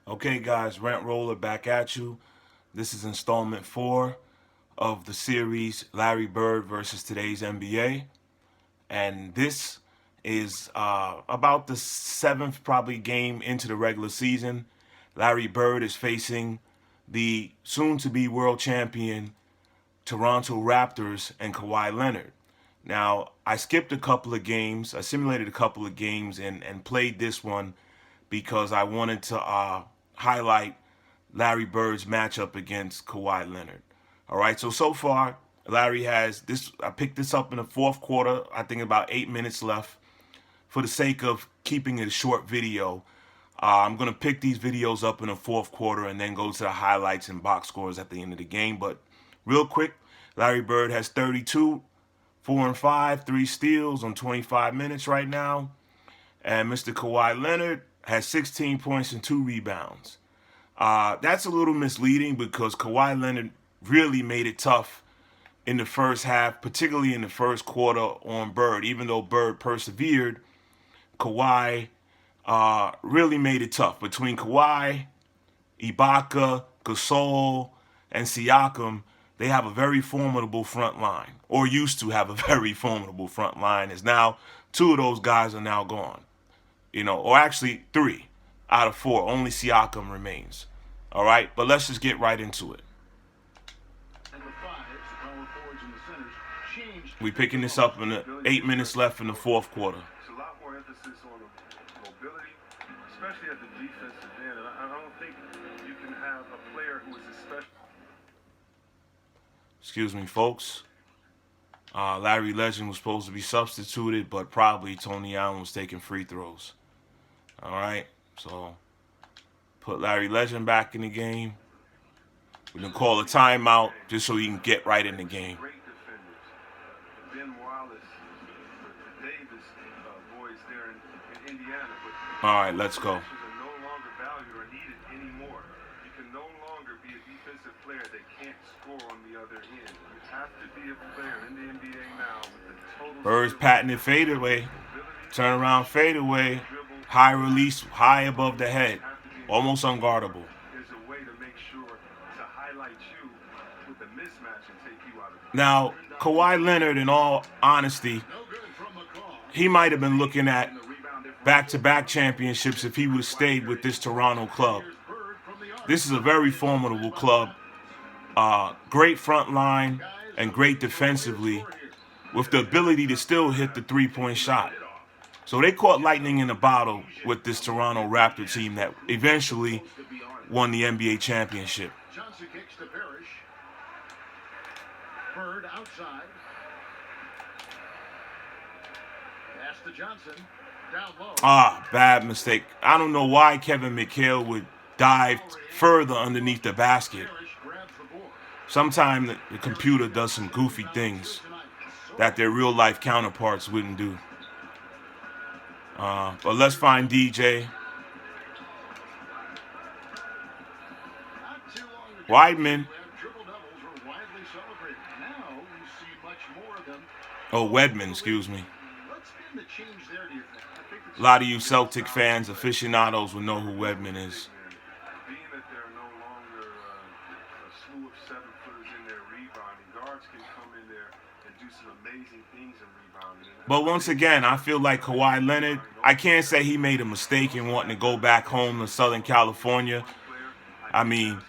Okay, guys, Rent Roller back at you. This is installment 4 of the series Larry Bird versus today's NBA. And this is about the seventh, probably, game into the regular season. Larry Bird is facing the soon to be world champion Toronto Raptors and Kawhi Leonard. Now, I skipped a couple of games. I simulated a couple of games and played this one because I wanted to highlight Larry Bird's matchup against Kawhi Leonard. All right, so far, Larry has this. I picked this up in the fourth quarter. I think about 8 minutes left. For the sake of keeping it a short video, I'm going to pick these videos up in the fourth quarter and then go to the highlights and box scores at the end of the game. But real quick, Larry Bird has 32, 4 and 5, 3 steals on 25 minutes right now. And Mr. Kawhi Leonard has 16 points and 2 rebounds. That's a little misleading because Kawhi Leonard really made it tough in the first half, particularly in the first quarter on Bird. Even though Bird persevered, Kawhi really made it tough. Between Kawhi, Ibaka, Gasol, and Siakam, they have a very formidable front line, or used to have a very formidable front line, as now 2 of those guys are now gone. Or actually 3 out of 4. Only Siakam remains. All right, but let's just get right into it. We picking this up in the 8 minutes left in the fourth quarter. There's a lot more emphasis on mobility, especially at the defensive end. And I don't think you can have a player who is especially. Excuse me, folks. Larry Legend was supposed to be substituted, but probably Tony Allen was taking free throws. All right, so put Larry Legend back in the game. We can call a timeout just so he can get right in the game. Great defenders. Ben Wallace, the Davis boys there in Indiana. But all right, let's go. are no longer valued or needed anymore. You can no longer be a defensive player that can't score on the other end. You have to be a player in the NBA now with the total. Bird's patented fadeaway. Turn around fadeaway. High release, high above the head. Almost unguardable. There's a way to make sure to highlight you with a mismatch and take you out of it. Now, Kawhi Leonard, in all honesty, he might have been looking at back-to-back championships if he would have stayed with this Toronto club. This is a very formidable club. Great front line and great defensively, with the ability to still hit the three-point shot. So they caught lightning in a bottle with this Toronto Raptor team that eventually won the NBA championship. Johnson kicks to Parrish. Bird outside. Pass to Johnson. Down low. Bad mistake. I don't know why Kevin McHale would dive further underneath the basket. Sometimes the computer does some goofy things that their real-life counterparts wouldn't do. But let's find DJ. Weidman. Oh, Wedman, excuse me. A lot of you Celtic fans, aficionados, will know who Wedman is. Being that there are no longer a slew of 7-footers in there rebounding, guards can come in there and do some amazing things in rebounding. But once again, I feel like Kawhi Leonard, I can't say he made a mistake in wanting to go back home to Southern California. I mean,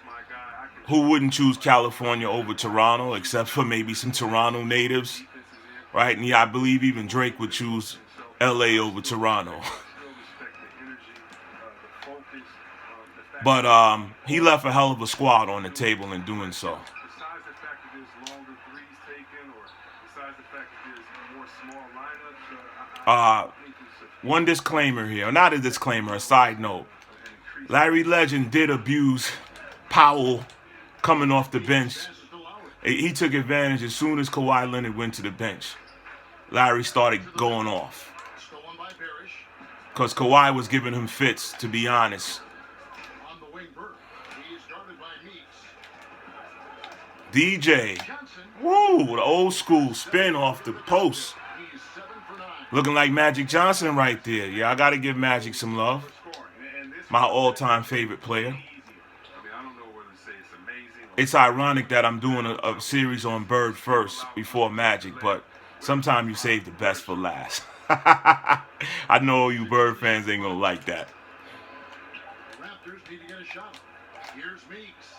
who wouldn't choose California over Toronto, except for maybe some Toronto natives, right? And yeah, I believe even Drake would choose LA over Toronto. But he left a hell of a squad on the table in doing so. Besides the fact that there's longer threes taken, or besides the fact that there's more small lineups, I think it's one disclaimer here, not a disclaimer, a side note. Larry Legend did abuse Powell coming off the bench. He took advantage as soon as Kawhi Leonard went to the bench. Larry started going off. Because Kawhi was giving him fits, to be honest. DJ. Woo, the old school spin off the post. Looking like Magic Johnson right there. Yeah, I got to give Magic some love. my all-time favorite player. I mean, I don't know whether to say it's amazing. It's ironic that I'm doing a series on Bird first before Magic, but sometimes you save the best for last. I know you Bird fans ain't gonna like that. The Raptors need to get a shot. Here's Meeks.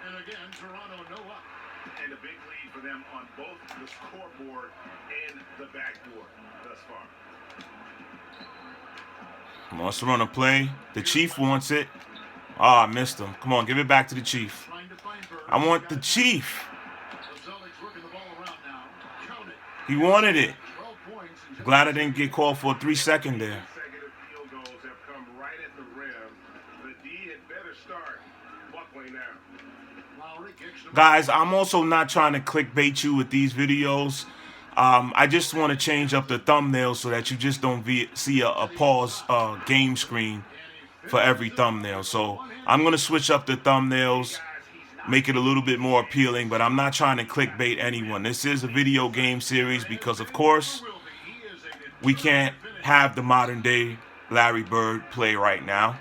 And again, Toronto no up. And a big lead for them on both the scoreboard and the backboard thus far. Wants to run a play. The Chief wants it. Ah, I missed him. Come on, give it back to the Chief. Trying to find Bird. I want the Chief. The Celtics working the ball around now. Count it. He wanted it. 12 points in just Glad I didn't get called for a 3-second there. Consecutive field goals have come right at the rim. The D had better start buckling now. Lowry kicks to Guys, I'm also not trying to clickbait you with these videos. I just want to change up the thumbnail so that you just don't see a pause game screen for every thumbnail. So I'm going to switch up the thumbnails, make it a little bit more appealing, but I'm not trying to clickbait anyone. This is a video game series because, of course, we can't have the modern day Larry Bird play right now.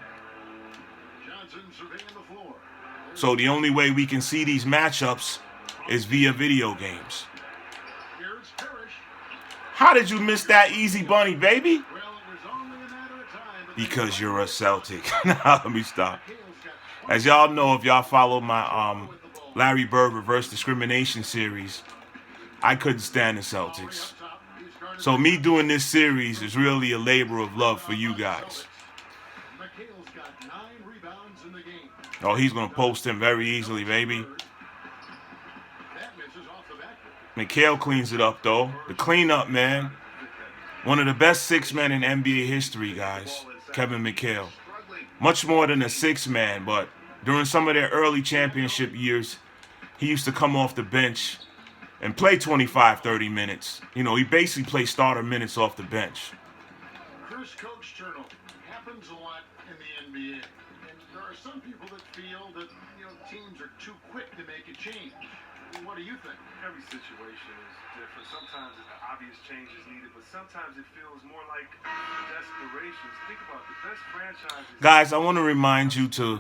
Johnson surveying the floor. So the only way we can see these matchups is via video games. Here's Parrish. How did you miss that easy bunny, baby? Well, it was only a matter of time. But Because you're a Celtic. Now let me stop. Hale's got As y'all know, if y'all follow my Larry Bird reverse discrimination series, I couldn't stand the Celtics. top. He's guarded So me doing this series is really a labor of love for you guys. McHale's got 9 rebounds in the game. Oh, he's gonna post him very easily, baby. That misses off the backboard. Mikhail cleans it up though. The cleanup, man. One of the best 6 men in NBA history, guys. Kevin McHale. Much more than a 6-man, but during some of their early championship years, he used to come off the bench and play 25, 30 minutes. You know, he basically played starter minutes off the bench. Chris Coach turnover happens a lot in the NBA, and there are some people that feel that teams are too quick to make a change. What do you think? Every situation is different. Sometimes an obvious change is needed, but sometimes it feels more like desperation. Think about the best franchises. Guys, I want to remind you to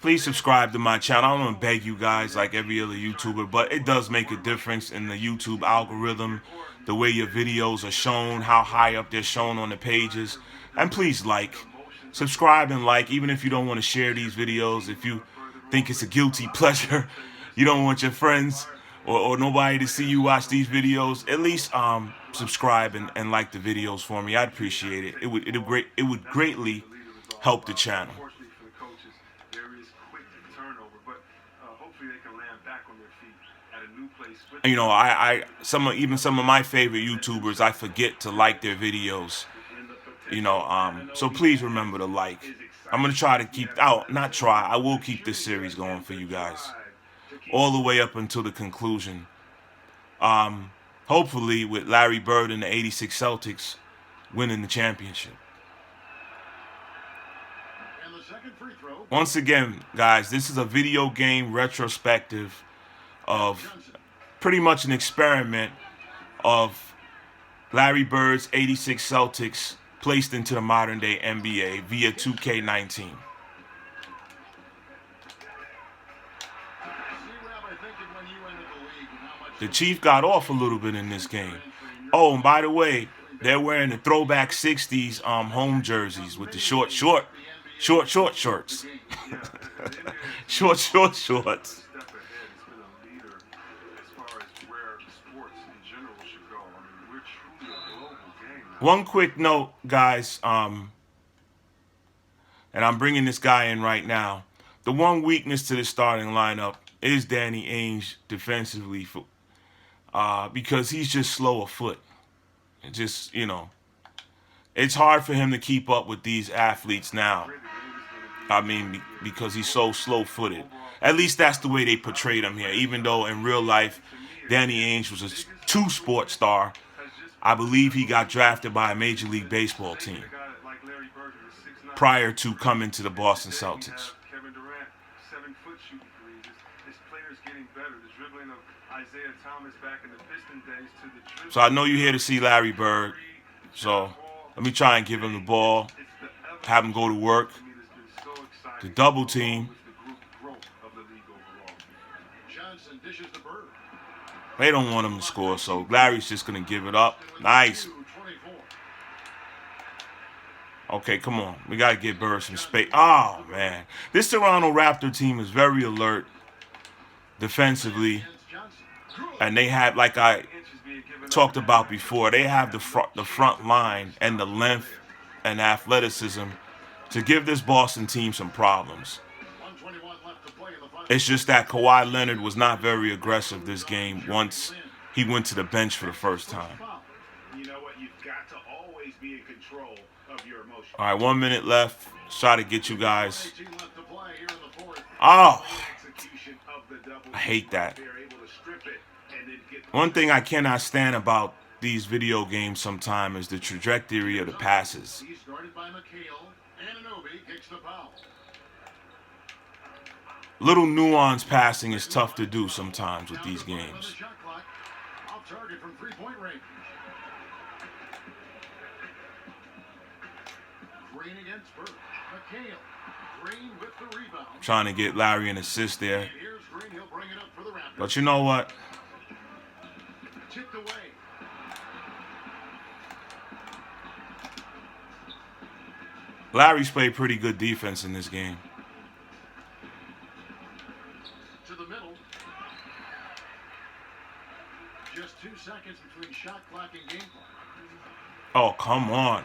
please subscribe to my channel. I don't want to beg you guys like every other YouTuber, but it does make a difference in the YouTube algorithm, the way your videos are shown, how high up they're shown on the pages. And please subscribe and like, even if you don't want to share these videos, if you think it's a guilty pleasure, you don't want your friends or nobody to see you watch these videos, at least subscribe and like the videos for me. I'd appreciate it. It would greatly help the channel. Unfortunately for the coaches, there is quick turnover, but hopefully they can land back on their feet at a new place. You know, even some of my favorite YouTubers, I forget to like their videos. You know, so please remember to like. I'm gonna try to keep I will keep this series going for you guys all the way up until the conclusion. Hopefully with Larry Bird and the '86 Celtics winning the championship. And the second free throw. Once again, guys, this is a video game retrospective of pretty much an experiment of Larry Bird's '86 Celtics placed into the modern day NBA via 2K19. See, Rob, I think that when you entered the league and how much The Chief got off a little bit in this game. Oh, and by the way, they're wearing the throwback 60s home jerseys with the short shorts. Short shorts. Short shorts. Step ahead. It's been a leader as far as where sports in general should go. I mean, we're truly a global game now. One quick note, guys, and I'm bringing this guy in right now. The one weakness to the starting lineup is Danny Ainge defensively, because he's just slow of foot. It just, it's hard for him to keep up with these athletes now. I mean, because he's so slow-footed. At least that's the way they portrayed him here. Even though in real life, Danny Ainge was a two-sport star. I believe he got drafted by a Major League Baseball team prior to coming to the Boston Celtics. Kevin Durant, 7-foot shooting threes. His players getting better. The dribbling of Isaiah Thomas back in the Piston days to the dribbling. So I know you're here to see Larry Bird. So let me try and give him the ball, have him go to work. To me, this The double team. Johnson dishes the bird. They don't want him to score, so Larry's just going to give it up. Nice. 24. Okay, come on. We got to get Bird some space. Oh, man. This Toronto Raptor team is very alert defensively. And they have, like I talked about before, they have the front line and the length and athleticism to give this Boston team some problems. 121 left to play in the final. It's just that Kawhi Leonard was not very aggressive this game once he went to the bench for the first time. You know what? You've got to always be in control of your emotions. All right, 1 minute left. Try to get you guys. 18 left to play here in the fourth. Oh, Execution of the double. I hate that. They're able to strip it and then get One thing I cannot stand about these video games sometimes is the trajectory of the passes. He's guarded by McHale. Anunoby kicks the foul. Little nuance passing is tough to do sometimes with Down these to 5 on the games. shot clock. Off target from three-point range. Green against Bird. McHale. Green with the rebound. Trying to get Larry an assist there. And here's Green. He'll bring it up for the Raptors. But you know what? Tipped away. Larry's played pretty good defense in this game. To the middle. Just 2 seconds between shot clock and game clock. Oh, come on.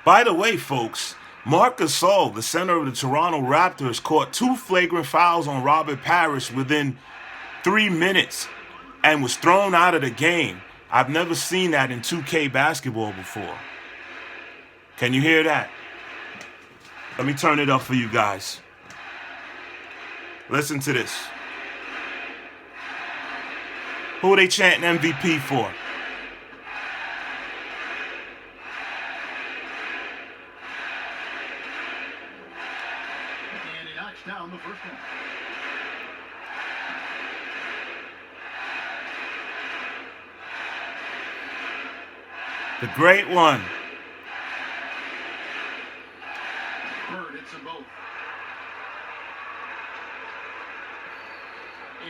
By the way, folks, Marc Gasol, the center of the Toronto Raptors, caught 2 flagrant fouls on Robert Parrish within 3 minutes and was thrown out of the game. I've never seen that in 2K basketball before. Can you hear that? Let me turn it up for you guys. Listen to this. Who are they chanting MVP for? And he knocks down the first one. The great one. Bird hits them both.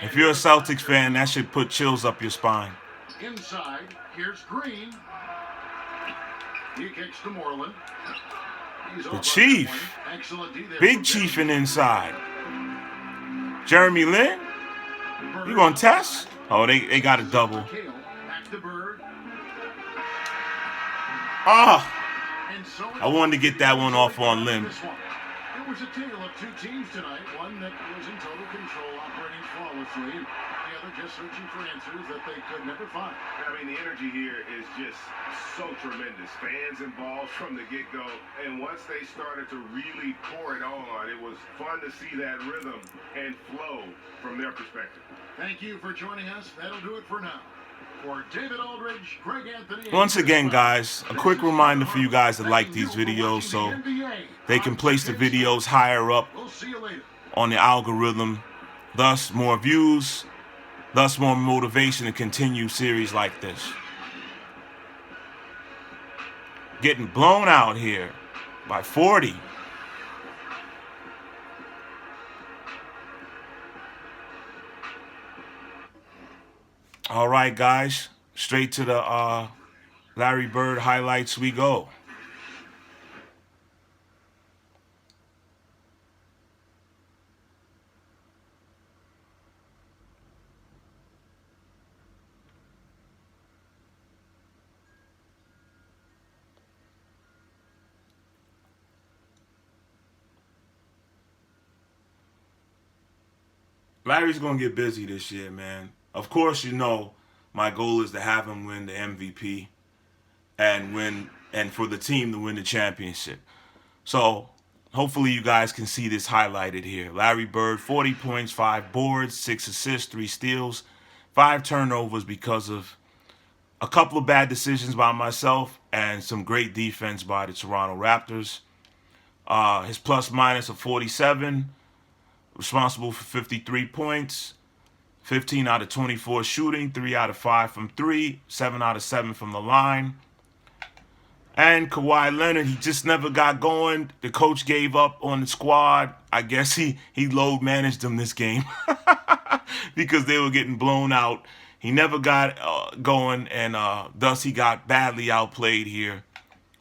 If you're a Celtics fan, that should put chills up your spine. Inside, here's Green. He kicks to Moreland. He's The over Chief. on that one. Excellent D there Big from Chief Denver. and inside. Jeremy Lin? You gonna test? Oh, they got a double. McHale, back to Bird. Ah, And so I wanted to get that one off on Lim. This one. It was a tale of 2 teams tonight. One that was in total control, operating flawlessly. The other just searching for answers that they could never find. I mean, the energy here is just so tremendous. Fans involved from the get-go. And once they started to really pour it on, it was fun to see that rhythm and flow from their perspective. Thank you for joining us. That'll do it for now. For David Aldridge, Greg Anthony. Once again, guys, a quick reminder for you guys to like these videos so they can place the videos higher up We'll see you later. on the algorithm. Thus, more views, thus more motivation to continue series like this. Getting blown out here by 40. All right, guys, straight to the Larry Bird highlights we go. Larry's going to get busy this year, man. Of course, you know, my goal is to have him win the MVP and for the team to win the championship. So hopefully you guys can see this highlighted here. Larry Bird, 40 points, 5 boards, 6 assists, 3 steals, 5 turnovers because of a couple of bad decisions by myself and some great defense by the Toronto Raptors. His plus minus of 47, responsible for 53 points, 15 out of 24 shooting, 3 out of 5 from 3, 7 out of 7 from the line. And Kawhi Leonard, he just never got going. The coach gave up on the squad. I guess he load managed them this game because they were getting blown out. He never got going, and thus he got badly outplayed here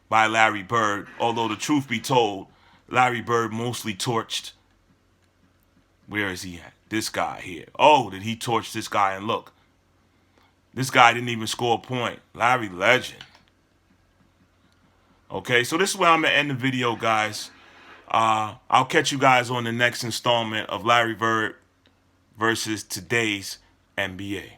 by Larry Bird. Although the truth be told, Larry Bird mostly torched. Where is he at? This guy here. Oh, did he torch this guy? And look, this guy didn't even score a point. Larry Legend. Okay, so this is where I'm going to end the video, guys. I'll catch you guys on the next installment of Larry Bird versus today's NBA.